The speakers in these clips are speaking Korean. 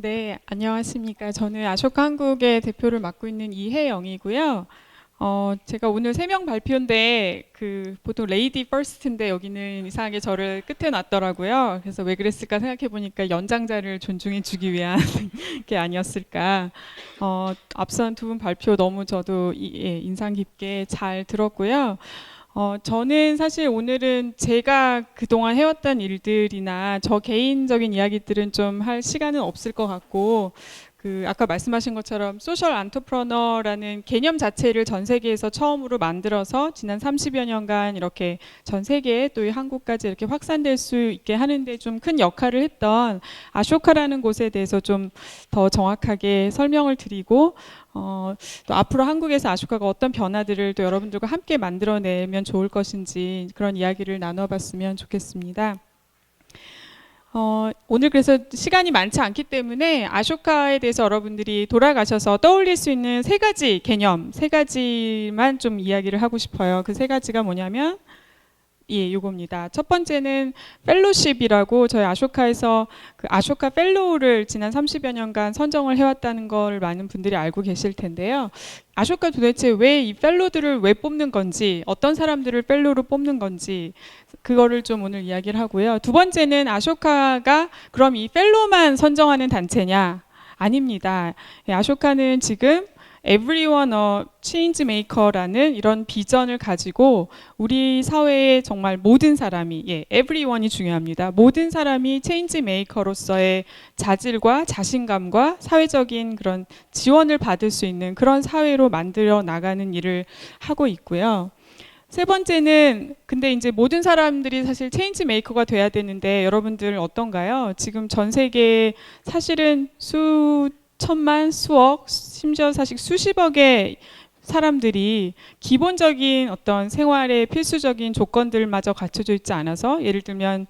네, 안녕하십니까. 저는 아쇼카 한국의 대표를 맡고 있는 이혜영이고요. 제가 오늘 3명 발표인데 보통 레이디 퍼스트인데 여기는 이상하게 저를 끝에 놨더라고요. 그래서 왜 그랬을까 생각해 보니까 연장자를 존중해 주기 위한 게 아니었을까. 앞선 두 분 발표 너무 저도 인상 깊게 잘 들었고요. 저는 사실 오늘은 제가 그동안 해왔던 일들이나 저 개인적인 이야기들은 좀 할 시간은 없을 것 같고, 아까 말씀하신 것처럼 소셜 안터프러너라는 개념 자체를 전 세계에서 처음으로 만들어서 지난 30여 년간 이렇게 전 세계에 또 한국까지 이렇게 확산될 수 있게 하는데 좀 큰 역할을 했던 아쇼카라는 곳에 대해서 좀 더 정확하게 설명을 드리고, 또 앞으로 한국에서 아쇼카가 어떤 변화들을 또 여러분들과 함께 만들어내면 좋을 것인지 그런 이야기를 나눠봤으면 좋겠습니다. 오늘 그래서 시간이 많지 않기 때문에 아쇼카에 대해서 여러분들이 돌아가셔서 떠올릴 수 있는 3가지 개념, 3가지만 좀 이야기를 하고 싶어요. 그 3가지가 뭐냐면 요겁니다. 첫 번째는 펠로십이라고 저희 아쇼카에서 그 아쇼카 펠로우를 지난 30여 년간 선정을 해왔다는 걸 많은 분들이 알고 계실 텐데요. 아쇼카 도대체 왜 이 펠로들을 왜 뽑는 건지, 어떤 사람들을 펠로로 뽑는 건지 그거를 좀 오늘 이야기를 하고요. 두 번째는 아쇼카가 그럼 이 펠로만 선정하는 단체냐? 아닙니다. 아쇼카는 지금 Everyone a Change Maker라는 이런 비전을 가지고 우리 사회의 정말 모든 사람이, everyone이 중요합니다. 모든 사람이 체인지 메이커로서의 자질과 자신감과 사회적인 그런 지원을 받을 수 있는 그런 사회로 만들어 나가는 일을 하고 있고요. 세 번째는 근데 이제 모든 사람들이 사실 체인지 메이커가 돼야 되는데 여러분들 어떤가요? 지금 전 세계에 사실은 수천만, 수억, 심지어 사실 수십억의 사람들이 기본적인 어떤 생활의 필수적인 조건들마저 갖춰져 있지 않아서 예를 들면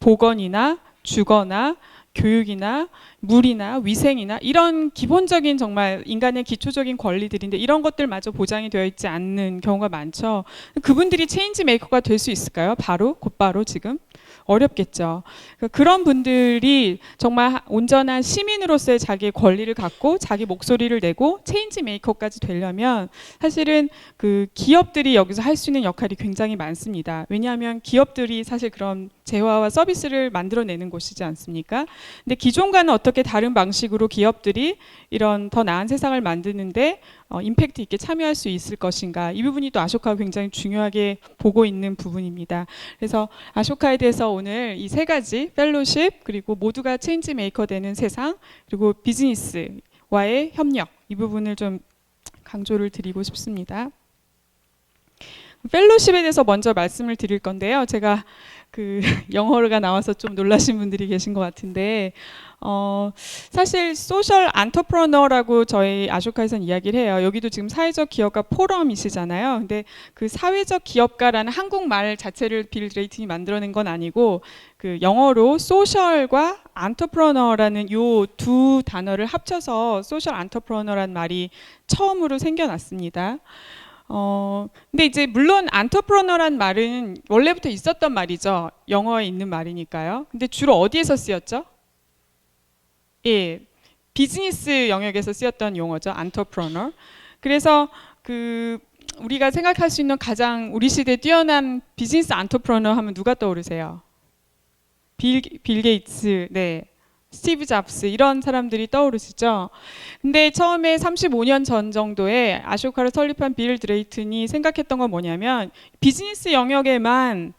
보건이나 주거나 교육이나 물이나 위생이나 이런 기본적인 정말 인간의 기초적인 권리들인데 이런 것들마저 보장이 되어 있지 않는 경우가 많죠. 그분들이 체인지 메이커가 될 수 있을까요? 곧바로 지금? 어렵겠죠. 그런 분들이 정말 온전한 시민으로서의 자기의 권리를 갖고 자기 목소리를 내고 체인지 메이커까지 되려면 사실은 그 기업들이 여기서 할 수 있는 역할이 굉장히 많습니다. 왜냐하면 기업들이 사실 그런 재화와 서비스를 만들어내는 곳이지 않습니까? 근데 기존과는 어떻게 다른 방식으로 기업들이 이런 더 나은 세상을 만드는데 임팩트 있게 참여할 수 있을 것인가, 이 부분이 또 아쇼카가 굉장히 중요하게 보고 있는 부분입니다. 그래서 아쇼카에 대해서 오늘 이 3가지 펠로십, 그리고 모두가 체인지 메이커 되는 세상, 그리고 비즈니스와의 협력, 이 부분을 좀 강조를 드리고 싶습니다. 펠로십에 대해서 먼저 말씀을 드릴 건데요. 제가 영어가 나와서 좀 놀라신 분들이 계신 것 같은데, 사실 소셜 안터프러너라고 저희 아쇼카에서는 이야기를 해요. 여기도 지금 사회적 기업가 포럼이시잖아요. 근데 그 사회적 기업가라는 한국말 자체를 빌 드레이튼이 만들어낸 건 아니고 그 영어로 소셜과 안터프러너라는 요 두 단어를 합쳐서 소셜 안터프러너라는 말이 처음으로 생겨났습니다. 근데 이제 물론 안터프러너란 말은 원래부터 있었던 말이죠. 영어에 있는 말이니까요. 근데 주로 어디에서 쓰였죠? 비즈니스 영역에서 쓰였던 용어죠. 안터프러너. 그래서 우리가 생각할 수 있는 가장 우리 시대에 뛰어난 비즈니스 안터프러너 하면 누가 떠오르세요? 빌 게이츠, 네. 스티브 잡스, 이런 사람들이 떠오르시죠. 근데 처음에 35년 전 정도에 아쇼카를 설립한 빌 드레이튼이 생각했던 건 뭐냐면 비즈니스 영역에만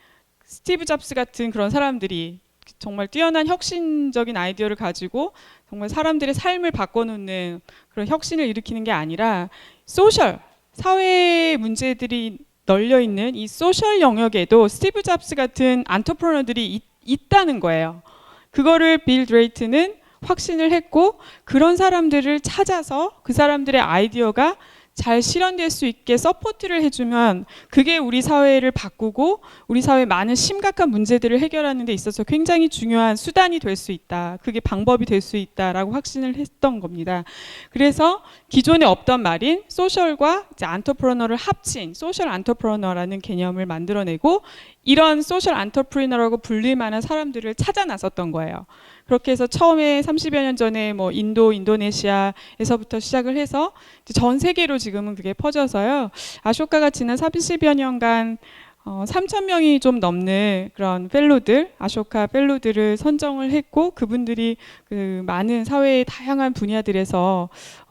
스티브 잡스 같은 그런 사람들이 정말 뛰어난 혁신적인 아이디어를 가지고 정말 사람들의 삶을 바꿔놓는 그런 혁신을 일으키는 게 아니라 소셜, 사회 문제들이 널려있는 이 소셜 영역에도 스티브 잡스 같은 안터프러너들이 있다는 거예요. 그거를 빌 드레이튼은 확신을 했고, 그런 사람들을 찾아서 그 사람들의 아이디어가 잘 실현될 수 있게 서포트를 해주면 그게 우리 사회를 바꾸고 우리 사회의 많은 심각한 문제들을 해결하는 데 있어서 굉장히 중요한 수단이 될 수 있다. 그게 방법이 될 수 있다라고 확신을 했던 겁니다. 그래서 기존에 없던 말인 소셜과 이제 안터프러너를 합친 소셜 안터프러너라는 개념을 만들어내고 이런 소셜 안터프러너라고 불릴 만한 사람들을 찾아 나섰던 거예요. 그렇게 해서 처음에 30여 년 전에 뭐 인도네시아에서부터 시작을 해서 전 세계로 지금은 그게 퍼져서요. 아쇼카가 지난 30여 년간 3,000명이 좀 넘는 그런 펠로들, 아쇼카 펠로들을 선정을 했고 그분들이 그 많은 사회의 다양한 분야들에서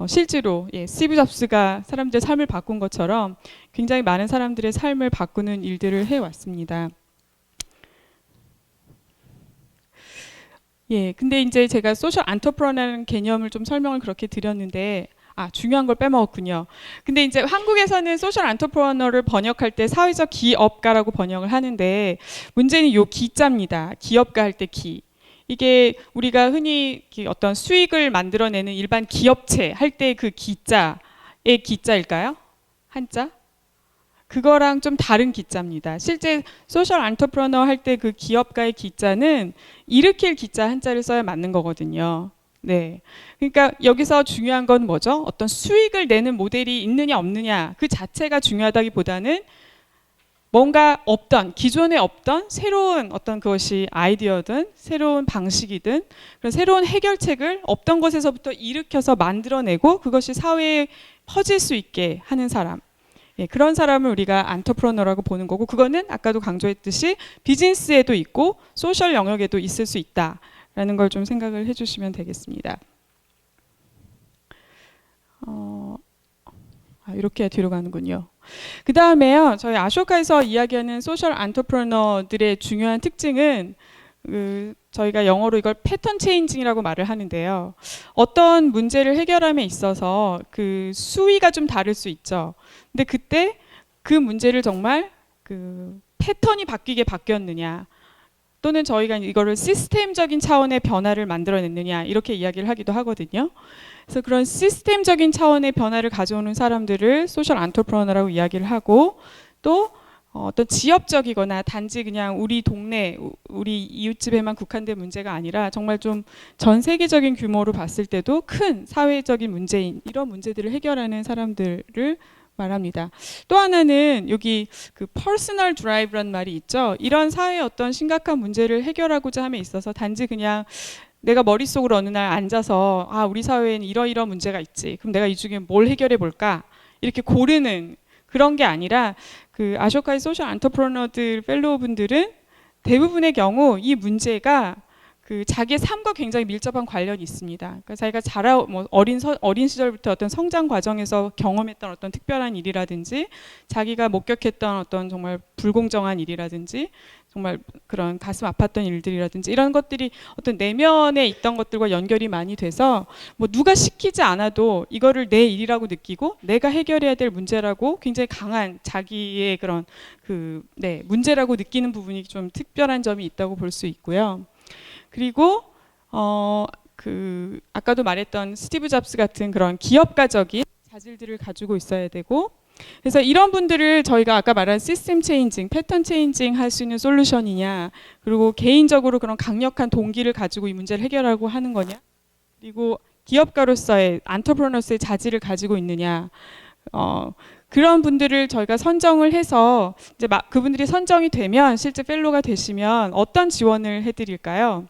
실제로 스티브 잡스가 사람들의 삶을 바꾼 것처럼 굉장히 많은 사람들의 삶을 바꾸는 일들을 해왔습니다. 근데 이제 제가 소셜 안터프러너라는 개념을 좀 설명을 그렇게 드렸는데 중요한 걸 빼먹었군요. 근데 이제 한국에서는 소셜 안터프러너를 번역할 때 사회적 기업가라고 번역을 하는데 문제는 요 기자입니다. 기업가 할 때 기. 이게 우리가 흔히 어떤 수익을 만들어내는 일반 기업체 할 때 그 기자의 기자일까요? 한자? 그거랑 좀 다른 기자입니다. 실제 소셜 안터프러너 할 때 그 기업가의 기자는 일으킬 기자 한자를 써야 맞는 거거든요. 네. 그러니까 여기서 중요한 건 뭐죠? 어떤 수익을 내는 모델이 있느냐 없느냐 그 자체가 중요하다기보다는 뭔가 없던 기존에 없던 새로운 어떤 그것이 아이디어든 새로운 방식이든 그런 새로운 해결책을 없던 것에서부터 일으켜서 만들어내고 그것이 사회에 퍼질 수 있게 하는 사람. 그런 사람을 우리가 안터프러너라고 보는 거고 그거는 아까도 강조했듯이 비즈니스에도 있고 소셜 영역에도 있을 수 있다라는 걸 좀 생각을 해주시면 되겠습니다. 이렇게 뒤로 가는군요. 그 다음에요. 저희 아쇼카에서 이야기하는 소셜 안터프러너들의 중요한 특징은 저희가 영어로 이걸 패턴 체인징이라고 말을 하는데요. 어떤 문제를 해결함에 있어서 그 수위가 좀 다를 수 있죠. 근데 그때 그 문제를 정말 그 패턴이 바뀌었느냐 또는 저희가 이거를 시스템적인 차원의 변화를 만들어냈느냐 이렇게 이야기를 하기도 하거든요. 그래서 그런 시스템적인 차원의 변화를 가져오는 사람들을 소셜 안터프러너라고 이야기를 하고 또 어떤 지역적이거나 단지 그냥 우리 동네, 우리 이웃집에만 국한된 문제가 아니라 정말 좀 전 세계적인 규모로 봤을 때도 큰 사회적인 문제인 이런 문제들을 해결하는 사람들을 말합니다. 또 하나는 여기 그 퍼스널 드라이브란 말이 있죠. 이런 사회의 어떤 심각한 문제를 해결하고자 함에 있어서 단지 그냥 내가 머릿속으로 어느 날 앉아서 우리 사회에는 이러이러한 문제가 있지. 그럼 내가 이 중에 뭘 해결해 볼까? 이렇게 고르는 그런 게 아니라 그 아쇼카의 소셜 안터프러너들 펠로우분들은 대부분의 경우 이 문제가 그 자기의 삶과 굉장히 밀접한 관련이 있습니다. 그러니까 자기가 어린 시절부터 어떤 성장 과정에서 경험했던 어떤 특별한 일이라든지 자기가 목격했던 어떤 정말 불공정한 일이라든지 정말 그런 가슴 아팠던 일들이라든지 이런 것들이 어떤 내면에 있던 것들과 연결이 많이 돼서 뭐 누가 시키지 않아도 이거를 내 일이라고 느끼고 내가 해결해야 될 문제라고 굉장히 강한 자기의 그런 문제라고 느끼는 부분이 좀 특별한 점이 있다고 볼 수 있고요. 그리고 아까도 말했던 스티브 잡스 같은 그런 기업가적인 자질들을 가지고 있어야 되고 그래서 이런 분들을 저희가 아까 말한 시스템 체인징, 패턴 체인징 할 수 있는 솔루션이냐 그리고 개인적으로 그런 강력한 동기를 가지고 이 문제를 해결하고 하는 거냐 그리고 기업가로서의 안터프러너스의 자질을 가지고 있느냐 그런 분들을 저희가 선정을 해서 이제 그분들이 선정이 되면 실제 펠로가 되시면 어떤 지원을 해드릴까요?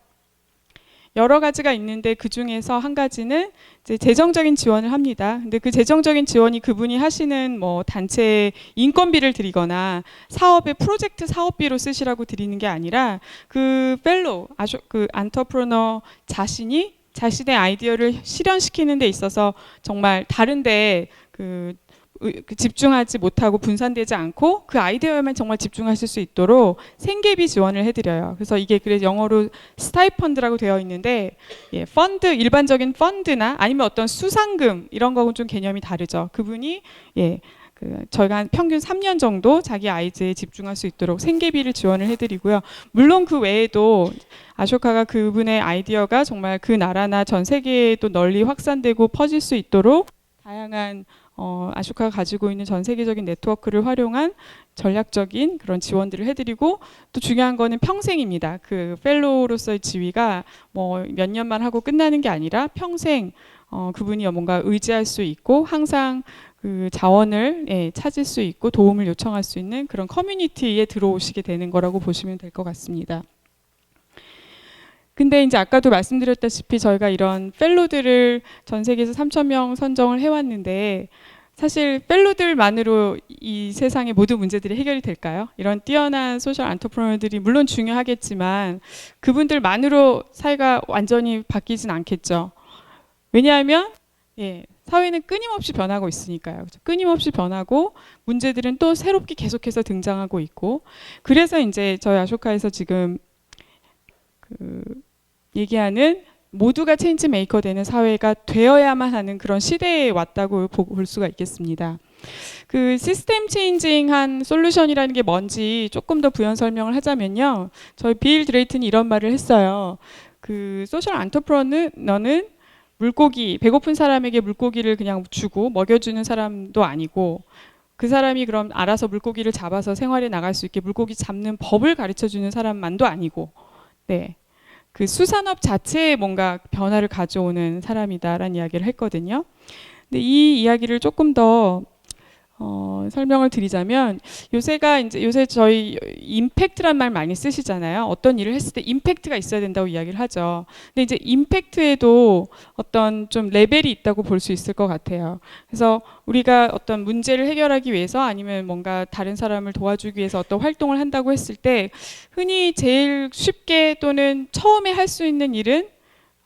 여러 가지가 있는데 그 중에서 한 가지는 이제 재정적인 지원을 합니다. 근데 그 재정적인 지원이 그분이 하시는 뭐 단체에 인건비를 드리거나 사업의 프로젝트 사업비로 쓰시라고 드리는 게 아니라 그 펠로우, 그 안터프러너 자신이 자신의 아이디어를 실현시키는 데 있어서 정말 다른데 집중하지 못하고 분산되지 않고 그 아이디어에만 정말 집중하실 수 있도록 생계비 지원을 해드려요. 그래서 이게 그래서 영어로 스타이펀드라고 되어 있는데 펀드 일반적인 펀드나 아니면 어떤 수상금 이런 거하고는 좀 개념이 다르죠. 그분이 저희가 한 평균 3년 정도 자기 아이즈에 집중할 수 있도록 생계비를 지원을 해드리고요. 물론 그 외에도 아쇼카가 그분의 아이디어가 정말 그 나라나 전 세계에도 널리 확산되고 퍼질 수 있도록 다양한 아쇼카가 가지고 있는 전 세계적인 네트워크를 활용한 전략적인 그런 지원들을 해드리고 또 중요한 거는 평생입니다. 그 펠로우로서의 지위가 뭐 몇 년만 하고 끝나는 게 아니라 평생 그분이 뭔가 의지할 수 있고 항상 그 자원을 찾을 수 있고 도움을 요청할 수 있는 그런 커뮤니티에 들어오시게 되는 거라고 보시면 될 것 같습니다. 근데 이제 아까도 말씀드렸다시피 저희가 이런 펠로들을 전 세계에서 3,000명 선정을 해왔는데 사실 펠로들만으로 이 세상의 모든 문제들이 해결이 될까요? 이런 뛰어난 소셜 안터프레너들이 물론 중요하겠지만 그분들만으로 사회가 완전히 바뀌진 않겠죠. 왜냐하면 예, 사회는 끊임없이 변하고 있으니까요. 그렇죠? 끊임없이 변하고 문제들은 또 새롭게 계속해서 등장하고 있고 그래서 이제 저희 아쇼카에서 지금 그 얘기하는 모두가 체인지 메이커 되는 사회가 되어야만 하는 그런 시대에 왔다고 볼 수가 있겠습니다. 그 시스템 체인징한 솔루션이라는 게 뭔지 조금 더 부연 설명을 하자면요. 저희 빌 드레이튼이 이런 말을 했어요. 그 소셜 안터프레너는 물고기, 배고픈 사람에게 물고기를 그냥 주고 먹여주는 사람도 아니고 그 사람이 그럼 알아서 물고기를 잡아서 생활에 나갈 수 있게 물고기 잡는 법을 가르쳐주는 사람만도 아니고 네. 그 수산업 자체에 뭔가 변화를 가져오는 사람이다라는 이야기를 했거든요. 근데 이 이야기를 조금 더 설명을 드리자면 요새 저희 임팩트란 말 많이 쓰시잖아요. 어떤 일을 했을 때 임팩트가 있어야 된다고 이야기를 하죠. 근데 이제 임팩트에도 어떤 좀 레벨이 있다고 볼 수 있을 것 같아요. 그래서 우리가 어떤 문제를 해결하기 위해서 아니면 뭔가 다른 사람을 도와주기 위해서 어떤 활동을 한다고 했을 때 흔히 제일 쉽게 또는 처음에 할 수 있는 일은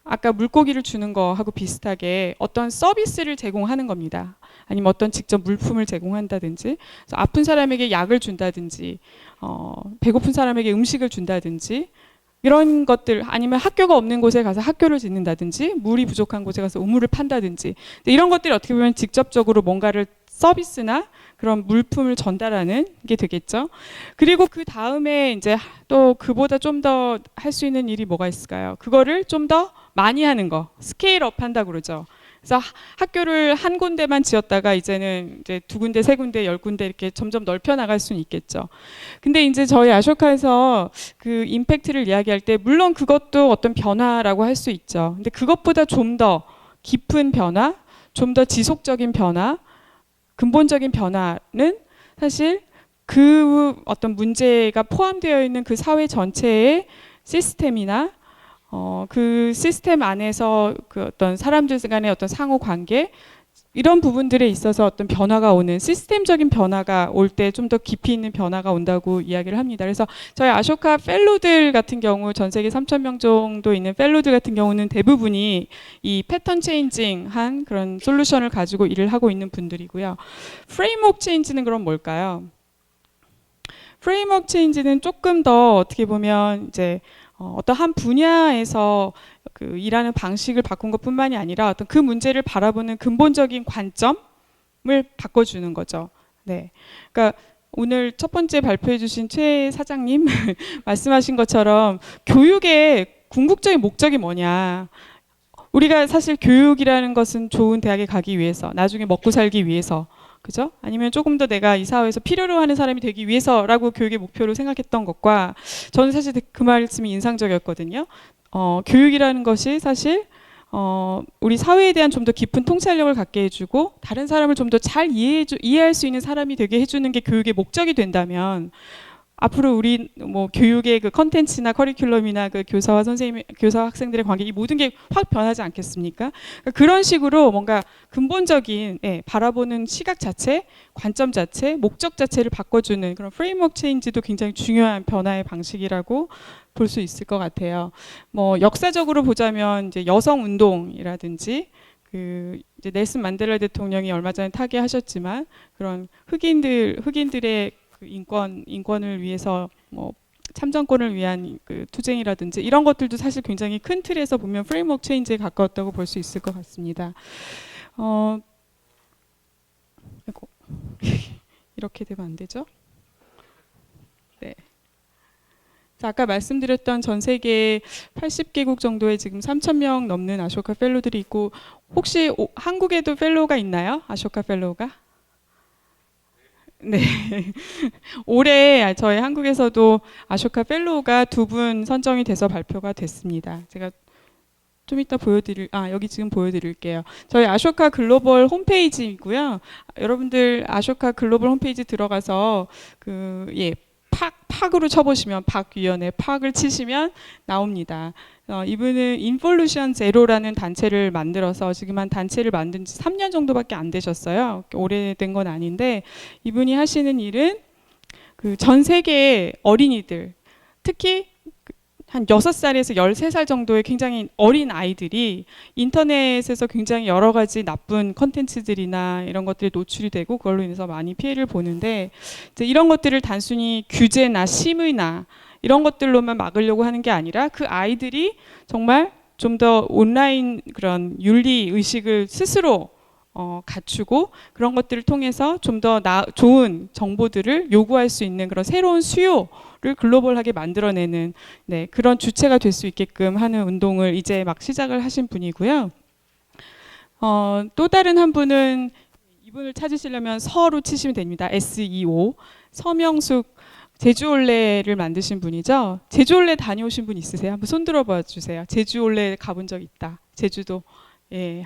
아까 물고기를 주는 거하고 비슷하게 어떤 서비스를 제공하는 겁니다. 아니면 어떤 직접 물품을 제공한다든지, 아픈 사람에게 약을 준다든지, 배고픈 사람에게 음식을 준다든지, 이런 것들 아니면 학교가 없는 곳에 가서 학교를 짓는다든지, 물이 부족한 곳에 가서 우물을 판다든지, 이런 것들이 어떻게 보면 직접적으로 뭔가를 서비스나 그런 물품을 전달하는 게 되겠죠. 그리고 그 다음에 이제 또 그보다 좀 더 할 수 있는 일이 뭐가 있을까요? 그거를 좀 더 많이 하는 거, 스케일업 한다고 그러죠. 그래서 학교를 한 군데만 지었다가 이제는 이제 두 군데, 세 군데, 열 군데 이렇게 점점 넓혀 나갈 수는 있겠죠. 근데 이제 저희 아쇼카에서 그 임팩트를 이야기할 때 물론 그것도 어떤 변화라고 할 수 있죠. 근데 그것보다 좀 더 깊은 변화, 좀 더 지속적인 변화, 근본적인 변화는 사실 그 어떤 문제가 포함되어 있는 그 사회 전체의 시스템이나 그 시스템 안에서 그 어떤 사람들 간의 어떤 상호 관계 이런 부분들에 있어서 어떤 변화가 오는 시스템적인 변화가 올 때 좀 더 깊이 있는 변화가 온다고 이야기를 합니다. 그래서 저희 아쇼카 펠로들 같은 경우 전 세계 3,000명 정도 있는 펠로들 같은 경우는 대부분이 이 패턴 체인징한 그런 솔루션을 가지고 일을 하고 있는 분들이고요. 프레임워크 체인지는 그럼 뭘까요? 프레임워크 체인지는 조금 더 어떻게 보면 이제 어떤 한 분야에서 그 일하는 방식을 바꾼 것뿐만이 아니라 어떤 그 문제를 바라보는 근본적인 관점을 바꿔주는 거죠. 네, 그러니까 오늘 첫 번째 발표해주신 최 사장님 말씀하신 것처럼 교육의 궁극적인 목적이 뭐냐? 우리가 사실 교육이라는 것은 좋은 대학에 가기 위해서, 나중에 먹고 살기 위해서. 그죠? 아니면 조금 더 내가 이 사회에서 필요로 하는 사람이 되기 위해서라고 교육의 목표로 생각했던 것과 저는 사실 그 말씀이 인상적이었거든요. 교육이라는 것이 사실 우리 사회에 대한 좀 더 깊은 통찰력을 갖게 해주고 다른 사람을 좀 더 잘 이해할 수 있는 사람이 되게 해주는 게 교육의 목적이 된다면 앞으로 우리 뭐 교육의 그 컨텐츠나 커리큘럼이나 그 교사와 선생님, 교사와 학생들의 관계 이 모든 게 확 변하지 않겠습니까? 그러니까 그런 식으로 뭔가 근본적인 바라보는 시각 자체, 관점 자체, 목적 자체를 바꿔주는 그런 프레임워크 체인지도 굉장히 중요한 변화의 방식이라고 볼 수 있을 것 같아요. 뭐 역사적으로 보자면 이제 여성 운동이라든지 그 이제 넬슨 만델라 대통령이 얼마 전에 타계하셨지만 그런 흑인들의 그 인권을 위해서 뭐 참정권을 위한 그 투쟁이라든지 이런 것들도 사실 굉장히 큰 틀에서 보면 프레임워크 체인지에 가까웠다고 볼 수 있을 것 같습니다. 아이고. 이렇게 되면 안 되죠? 네. 자, 아까 말씀드렸던 전 세계 80개국 정도의 지금 3,000명 넘는 아쇼카 펠로들이 있고 혹시 한국에도 펠로가 있나요? 아쇼카 펠로가? 네. 올해 저희 한국에서도 아쇼카 펠로우가 2분 선정이 돼서 발표가 됐습니다. 제가 좀 이따 여기 지금 보여드릴게요. 저희 아쇼카 글로벌 홈페이지이고요. 여러분들 아쇼카 글로벌 홈페이지 들어가서 팍으로 쳐보시면 팍위원회 팍을 치시면 나옵니다. 이분은 인폴루션 제로라는 단체를 만들어서 지금 한 단체를 만든 지 3년 정도밖에 안 되셨어요. 오래된 건 아닌데 이분이 하시는 일은 그 전 세계의 어린이들 특히 한 6살에서 13살 정도의 굉장히 어린 아이들이 인터넷에서 굉장히 여러 가지 나쁜 컨텐츠들이나 이런 것들이 노출이 되고 그걸로 인해서 많이 피해를 보는데 이제 이런 것들을 단순히 규제나 심의나 이런 것들로만 막으려고 하는 게 아니라 그 아이들이 정말 좀 더 온라인 그런 윤리 의식을 스스로 갖추고 그런 것들을 통해서 좀 더 좋은 정보들을 요구할 수 있는 그런 새로운 수요를 글로벌하게 만들어내는 그런 주체가 될 수 있게끔 하는 운동을 이제 막 시작을 하신 분이고요. 또 다른 한 분은 이분을 찾으시려면 서로 치시면 됩니다. SEO 서명숙 제주올레를 만드신 분이죠. 제주올레 다녀오신 분 있으세요? 한번 손 들어봐 주세요. 제주올레 가본 적 있다. 제주도. 예,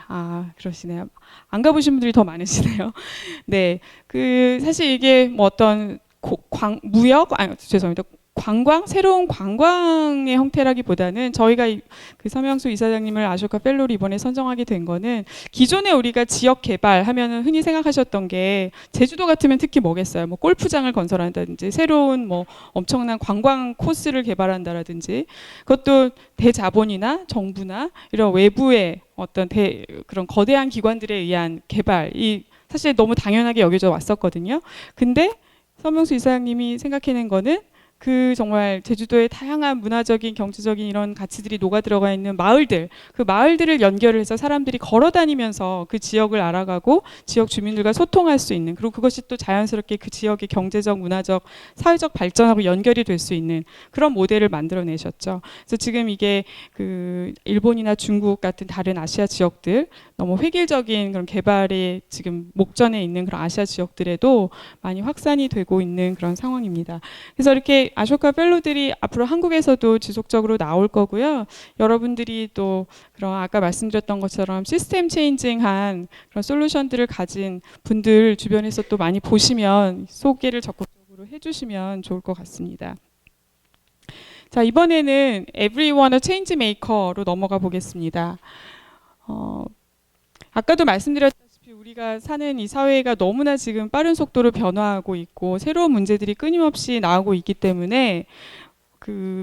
그러시네요. 안 가보신 분들이 더 많으시네요. 네, 사실 이게 뭐 어떤 무역, 죄송합니다. 새로운 관광의 형태라기보다는 저희가 그 서명수 이사장님을 아쇼카 펠로로 이번에 선정하게 된 거는 기존에 우리가 지역 개발하면은 흔히 생각하셨던 게 제주도 같으면 특히 뭐겠어요? 뭐 골프장을 건설한다든지 새로운 뭐 엄청난 관광 코스를 개발한다라든지 그것도 대자본이나 정부나 이런 외부의 어떤 그런 거대한 기관들에 의한 개발이 사실 너무 당연하게 여겨져 왔었거든요. 근데 서명수 이사장님이 생각해낸 거는 정말 제주도의 다양한 문화적인 경제적인 이런 가치들이 녹아 들어가 있는 마을들, 그 마을들을 연결을 해서 사람들이 걸어 다니면서 그 지역을 알아가고 지역 주민들과 소통할 수 있는, 그리고 그것이 또 자연스럽게 그 지역의 경제적, 문화적, 사회적 발전하고 연결이 될 수 있는 그런 모델을 만들어내셨죠. 그래서 지금 이게 일본이나 중국 같은 다른 아시아 지역들, 너무 획일적인 그런 개발의 지금 목전에 있는 그런 아시아 지역들에도 많이 확산이 되고 있는 그런 상황입니다. 그래서 이렇게 아쇼카 펠로들이 앞으로 한국에서도 지속적으로 나올 거고요. 여러분들이 또 그런 아까 말씀드렸던 것처럼 시스템 체인징한 그런 솔루션들을 가진 분들 주변에서 또 많이 보시면 소개를 적극적으로 해주시면 좋을 것 같습니다. 자, 이번에는 Everyone a Change Maker로 넘어가 보겠습니다. 아까도 말씀드렸다시피 우리가 사는 이 사회가 너무나 지금 빠른 속도로 변화하고 있고 새로운 문제들이 끊임없이 나오고 있기 때문에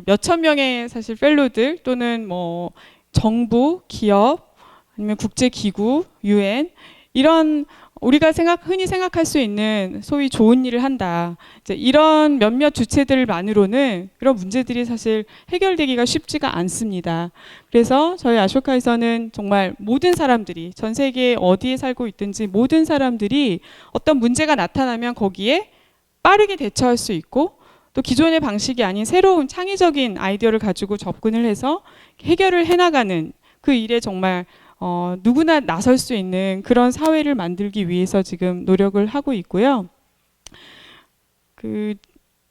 몇천 명의 사실 펠로들 또는 뭐 정부, 기업 아니면 국제기구, UN 이런 우리가 흔히 생각할 수 있는 소위 좋은 일을 한다. 이제 이런 몇몇 주체들만으로는 그런 문제들이 사실 해결되기가 쉽지가 않습니다. 그래서 저희 아쇼카에서는 정말 모든 사람들이 전 세계 어디에 살고 있든지 모든 사람들이 어떤 문제가 나타나면 거기에 빠르게 대처할 수 있고 또 기존의 방식이 아닌 새로운 창의적인 아이디어를 가지고 접근을 해서 해결을 해나가는 그 일에 정말 누구나 나설 수 있는 그런 사회를 만들기 위해서 지금 노력을 하고 있고요.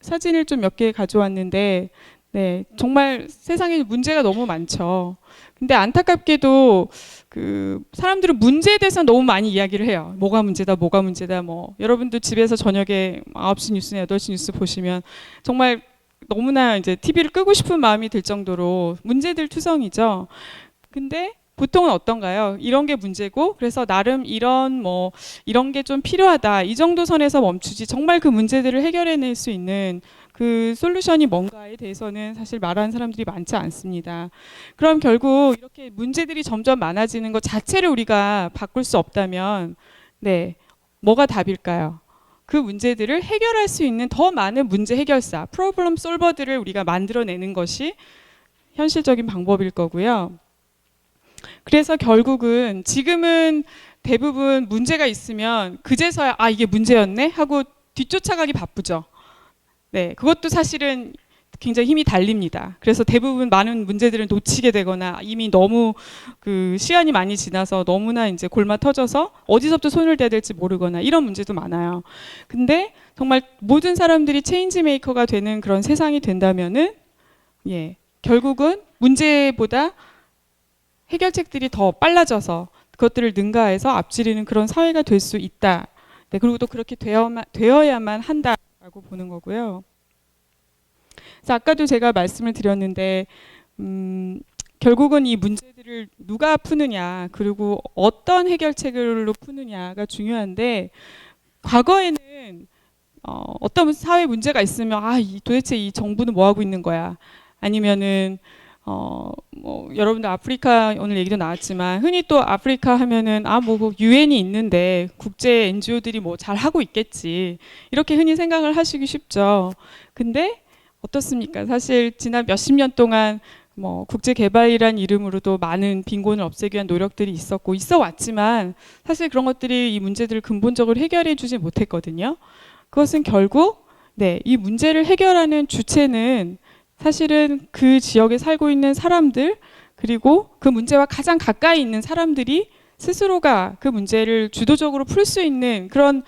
사진을 좀 몇 개 가져왔는데, 네, 정말 세상에 문제가 너무 많죠. 근데 안타깝게도 사람들은 문제에 대해서 너무 많이 이야기를 해요. 뭐가 문제다, 뭐가 문제다. 뭐 여러분도 집에서 저녁에 9시 뉴스나 8시 뉴스 보시면 정말 너무나 이제 TV를 끄고 싶은 마음이 들 정도로 문제들 투성이죠. 근데 보통은 어떤가요? 이런 게 문제고 그래서 나름 이런 게 좀 필요하다. 이 정도 선에서 멈추지 정말 그 문제들을 해결해낼 수 있는 그 솔루션이 뭔가에 대해서는 사실 말하는 사람들이 많지 않습니다. 그럼 결국 이렇게 문제들이 점점 많아지는 것 자체를 우리가 바꿀 수 없다면 뭐가 답일까요? 그 문제들을 해결할 수 있는 더 많은 문제 해결사, 프로블럼 솔버들을 우리가 만들어내는 것이 현실적인 방법일 거고요. 그래서 결국은 지금은 대부분 문제가 있으면 그제서야 이게 문제였네 하고 뒤쫓아가기 바쁘죠. 네, 그것도 사실은 굉장히 힘이 달립니다. 그래서 대부분 많은 문제들을 놓치게 되거나 이미 너무 시간이 많이 지나서 너무나 이제 골마 터져서 어디서부터 손을 대야 될지 모르거나 이런 문제도 많아요. 근데 정말 모든 사람들이 체인지 메이커가 되는 그런 세상이 된다면은 결국은 문제보다 해결책들이 더 빨라져서 그것들을 능가해서 앞지르는 그런 사회가 될 수 있다. 네, 그리고 또 그렇게 되어야만 한다라고 보는 거고요. 그래서 아까도 제가 말씀을 드렸는데 결국은 이 문제들을 누가 푸느냐 그리고 어떤 해결책으로 푸느냐가 중요한데 과거에는 어떤 사회 문제가 있으면 도대체 이 정부는 뭐 하고 있는 거야 아니면은 뭐 여러분들 아프리카 오늘 얘기도 나왔지만 흔히 또 아프리카 하면은 뭐 유엔이 있는데 국제 NGO들이 뭐 잘 하고 있겠지 이렇게 흔히 생각을 하시기 쉽죠. 근데 어떻습니까? 사실 지난 몇십 년 동안 뭐 국제개발이란 이름으로도 많은 빈곤을 없애기 위한 노력들이 있었고 있어 왔지만 사실 그런 것들이 이 문제들을 근본적으로 해결해 주지 못했거든요. 그것은 결국 이 문제를 해결하는 주체는 사실은 그 지역에 살고 있는 사람들 그리고 그 문제와 가장 가까이 있는 사람들이 스스로가 그 문제를 주도적으로 풀 수 있는 그런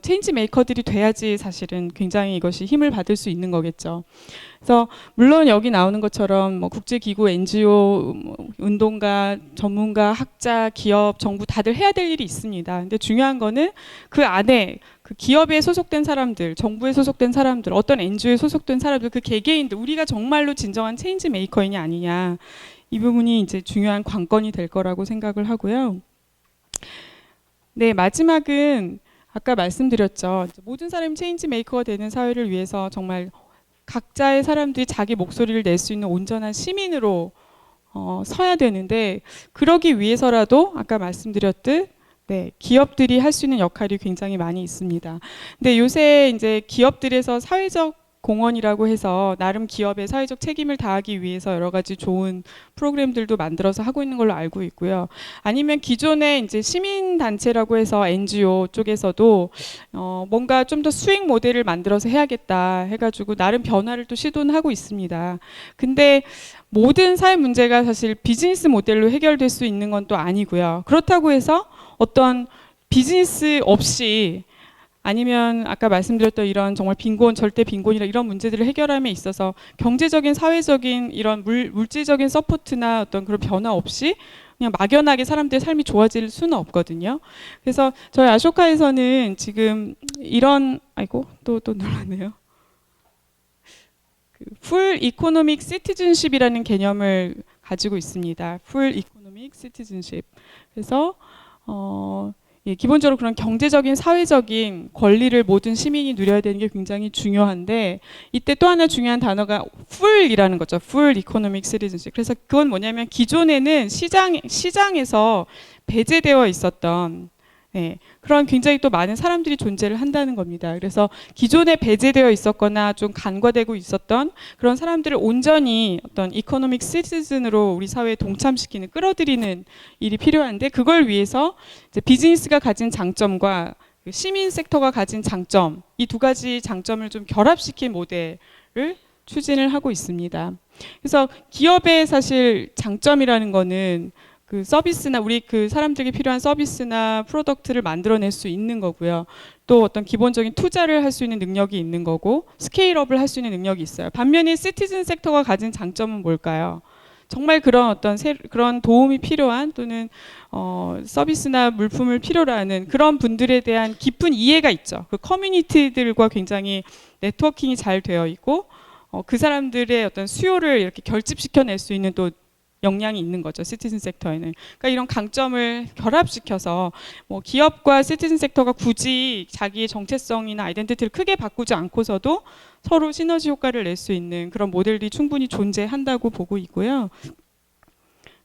체인지 메이커들이 돼야지 사실은 굉장히 이것이 힘을 받을 수 있는 거겠죠. 그래서 물론 여기 나오는 것처럼 뭐 국제기구, NGO, 운동가, 전문가, 학자, 기업, 정부 다들 해야 될 일이 있습니다. 근데 중요한 거는 그 안에 그 기업에 소속된 사람들, 정부에 소속된 사람들, 어떤 NGO에 소속된 사람들, 그 개개인들, 우리가 정말로 진정한 체인지 메이커이냐 아니냐 이 부분이 이제 중요한 관건이 될 거라고 생각을 하고요. 네, 마지막은 아까 말씀드렸죠. 모든 사람이 체인지 메이커가 되는 사회를 위해서 정말 각자의 사람들이 자기 목소리를 낼 수 있는 온전한 시민으로 서야 되는데 그러기 위해서라도 아까 말씀드렸듯 기업들이 할 수 있는 역할이 굉장히 많이 있습니다. 근데 요새 이제 기업들에서 사회적 공헌이라고 해서 나름 기업의 사회적 책임을 다하기 위해서 여러 가지 좋은 프로그램들도 만들어서 하고 있는 걸로 알고 있고요. 아니면 기존에 이제 시민 단체라고 해서 NGO 쪽에서도 뭔가 좀 더 수익 모델을 만들어서 해야겠다 해가지고 나름 변화를 또 시도는 하고 있습니다. 근데 모든 사회 문제가 사실 비즈니스 모델로 해결될 수 있는 건 또 아니고요. 그렇다고 해서 어떤 비즈니스 없이 아니면 아까 말씀드렸던 이런 정말 빈곤, 절대 빈곤이라 이런 문제들을 해결함에 있어서 경제적인, 사회적인 이런 물질적인 서포트나 어떤 그런 변화 없이 그냥 막연하게 사람들의 삶이 좋아질 수는 없거든요. 그래서 저희 아쇼카에서는 지금 이런 또 놀랐네요. 풀 이코노믹 시티즌십이라는 개념을 가지고 있습니다. 풀 이코노믹 시티즌십. 그래서 기본적으로 그런 경제적인 사회적인 권리를 모든 시민이 누려야 되는 게 굉장히 중요한데 이때 또 하나 중요한 단어가 풀이라는 거죠. 풀 이코노믹 시티즌십. 그래서 그건 뭐냐면 기존에는 시장에서 배제되어 있었던 그런 굉장히 또 많은 사람들이 존재를 한다는 겁니다. 그래서 기존에 배제되어 있었거나 좀 간과되고 있었던 그런 사람들을 온전히 어떤 이코노믹 시티즌으로 우리 사회에 동참시키는 끌어들이는 일이 필요한데 그걸 위해서 이제 비즈니스가 가진 장점과 시민 섹터가 가진 장점 이 두 가지 장점을 좀 결합시킨 모델을 추진을 하고 있습니다. 그래서 기업의 사실 장점이라는 거는 그 서비스나 우리 그 사람들에게 필요한 서비스나 프로덕트를 만들어낼 수 있는 거고요. 또 어떤 기본적인 투자를 할 수 있는 능력이 있는 거고 스케일업을 할 수 있는 능력이 있어요. 반면에 시티즌 섹터가 가진 장점은 뭘까요? 정말 그런 어떤 그런 도움이 필요한 또는 서비스나 물품을 필요로 하는 그런 분들에 대한 깊은 이해가 있죠. 그 커뮤니티들과 굉장히 네트워킹이 잘 되어 있고 그 사람들의 어떤 수요를 이렇게 결집시켜낼 수 있는 또 역량이 있는 거죠. 시티즌 섹터에는. 그러니까 이런 강점을 결합시켜서 뭐 기업과 시티즌 섹터가 굳이 자기의 정체성이나 아이덴티티를 크게 바꾸지 않고서도 서로 시너지 효과를 낼 수 있는 그런 모델이 충분히 존재한다고 보고 있고요.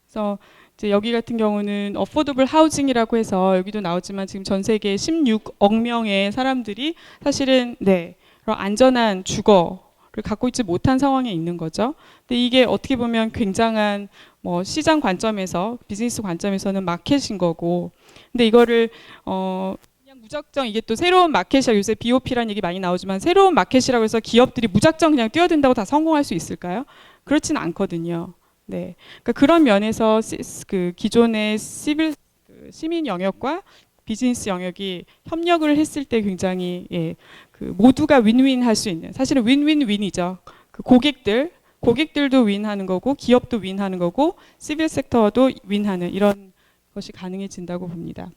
그래서 이제 여기 같은 경우는 어포더블 하우징이라고 해서 여기도 나오지만 지금 전 세계 16억 명의 사람들이 사실은 그런 안전한 주거를 갖고 있지 못한 상황에 있는 거죠. 근데 이게 어떻게 보면 굉장한 뭐 시장 관점에서 비즈니스 관점에서는 마켓인 거고, 근데 이거를 그냥 무작정 이게 또 새로운 마켓이야. 요새 BOP라는 얘기 많이 나오지만 새로운 마켓이라고 해서 기업들이 무작정 그냥 뛰어든다고 다 성공할 수 있을까요? 그렇지는 않거든요. 그러니까 그런 면에서 그 기존의 시민 영역과 비즈니스 영역이 협력을 했을 때 굉장히 그 모두가 윈윈 할 수 있는, 사실은 윈윈윈이죠. 그 고객들도 윈하는 거고 기업도 윈하는 거고 시빌 섹터도 윈하는 이런 것이 가능해진다고 봅니다.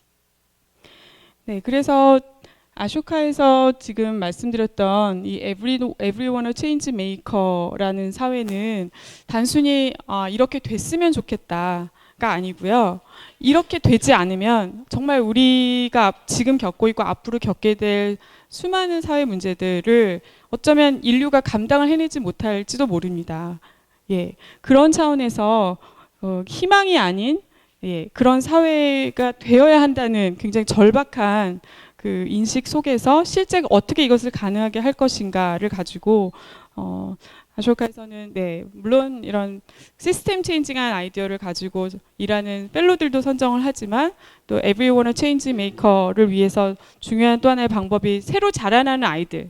그래서 아쇼카에서 지금 말씀드렸던 이 Everyone a Change Maker라는 사회는 단순히 이렇게 됐으면 좋겠다가 아니고요. 이렇게 되지 않으면 정말 우리가 지금 겪고 있고 앞으로 겪게 될 수많은 사회 문제들을 어쩌면 인류가 감당을 해내지 못할지도 모릅니다. 예, 그런 차원에서 희망이 아닌 그런 사회가 되어야 한다는 굉장히 절박한 그 인식 속에서 실제 어떻게 이것을 가능하게 할 것인가를 가지고 아쇼카에서는 물론 이런 시스템 체인징한 아이디어를 가지고 일하는 펠로들도 선정을 하지만 또 Everyone a Change Maker를 위해서 중요한 또 하나의 방법이 새로 자라나는 아이들.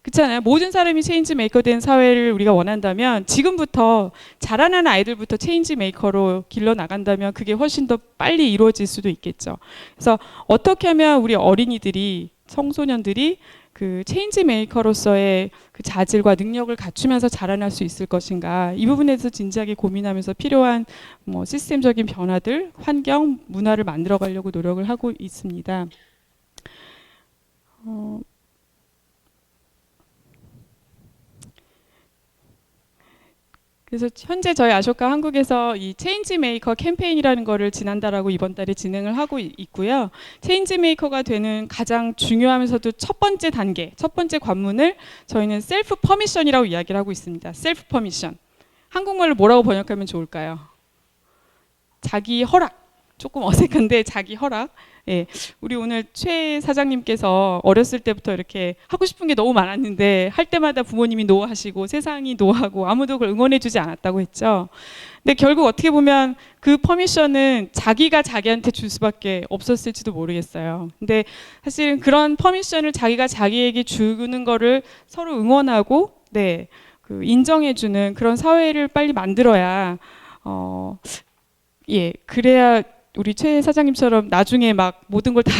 그렇잖아요. 모든 사람이 체인지 메이커 된 사회를 우리가 원한다면 지금부터 자라나는 아이들부터 체인지 메이커로 길러 나간다면 그게 훨씬 더 빨리 이루어질 수도 있겠죠. 그래서 어떻게 하면 우리 어린이들이 청소년들이 그 체인지 메이커로서의 그 자질과 능력을 갖추면서 자라날 수 있을 것인가 이 부분에 대해서 진지하게 고민하면서 필요한 뭐 시스템적인 변화들, 환경, 문화를 만들어 가려고 노력을 하고 있습니다. 그래서 현재 저희 아쇼카 한국에서 이 체인지 메이커 캠페인이라는 거를 지난달하고 이번 달에 진행을 하고 있고요. 체인지 메이커가 되는 가장 중요하면서도 첫 번째 단계, 첫 번째 관문을 저희는 셀프 퍼미션이라고 이야기를 하고 있습니다. 셀프 퍼미션. 한국말로 뭐라고 번역하면 좋을까요? 자기 허락. 조금 어색한데 자기 허락. 예, 우리 오늘 최 사장님께서 어렸을 때부터 이렇게 하고 싶은 게 너무 많았는데 할 때마다 부모님이 노하시고 세상이 노하고 아무도 그걸 응원해주지 않았다고 했죠. 근데 결국 어떻게 보면 그 퍼미션은 자기가 자기한테 줄 수밖에 없었을지도 모르겠어요. 근데 사실은 그런 퍼미션을 자기가 자기에게 주는 거를 서로 응원하고, 그 인정해주는 그런 사회를 빨리 만들어야, 그래야. 우리 최 사장님처럼 나중에 막 모든 걸 다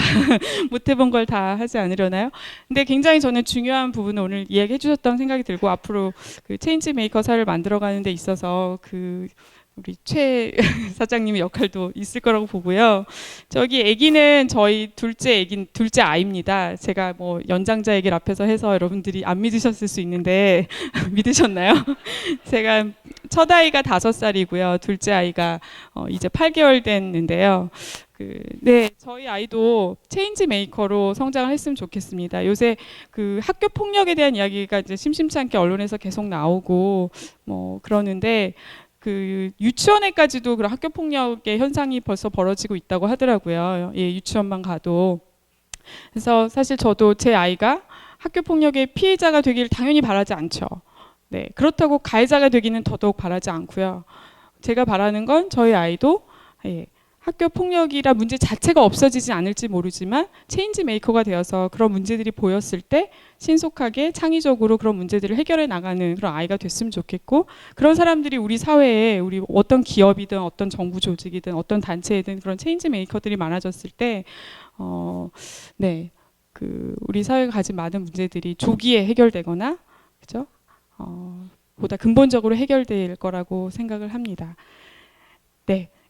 못 해본 걸 다 하지 않으려나요? 근데 굉장히 저는 중요한 부분을 오늘 이야기해 주셨다는 생각이 들고 앞으로 그 체인지 메이커 사회를 만들어가는 데 있어서 그 우리 최 사장님의 역할도 있을 거라고 보고요. 저기 아기는 저희 둘째 아이입니다. 제가 뭐 연장자 얘기를 앞에서 해서 여러분들이 안 믿으셨을 수 있는데 믿으셨나요? 제가 첫 아이가 5살이고요. 둘째 아이가 이제 8개월 됐는데요. 저희 아이도 체인지 메이커로 성장을 했으면 좋겠습니다. 요새 그 학교 폭력에 대한 이야기가 이제 심심치 않게 언론에서 계속 나오고 뭐 그러는데 그 유치원에까지도 그런 학교 폭력의 현상이 벌써 벌어지고 있다고 하더라고요. 예, 유치원만 가도. 그래서 사실 저도 제 아이가 학교 폭력의 피해자가 되기를 당연히 바라지 않죠. 그렇다고 가해자가 되기는 더더욱 바라지 않고요. 제가 바라는 건 저희 아이도 학교 폭력이라 문제 자체가 없어지지 않을지 모르지만 체인지 메이커가 되어서 그런 문제들이 보였을 때 신속하게 창의적으로 그런 문제들을 해결해 나가는 그런 아이가 됐으면 좋겠고, 그런 사람들이 우리 사회에 우리 어떤 기업이든 어떤 정부 조직이든 어떤 단체이든 그런 체인지 메이커들이 많아졌을 때 그 우리 사회가 가진 많은 문제들이 조기에 해결되거나 그죠? 보다 근본적으로 해결될 거라고 생각을 합니다.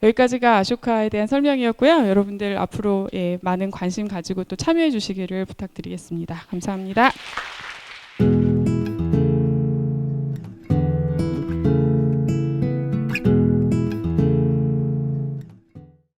여기까지가 아쇼카에 대한 설명이었고요. 여러분들 앞으로 많은 관심 가지고 또 참여해 주시기를 부탁드리겠습니다. 감사합니다.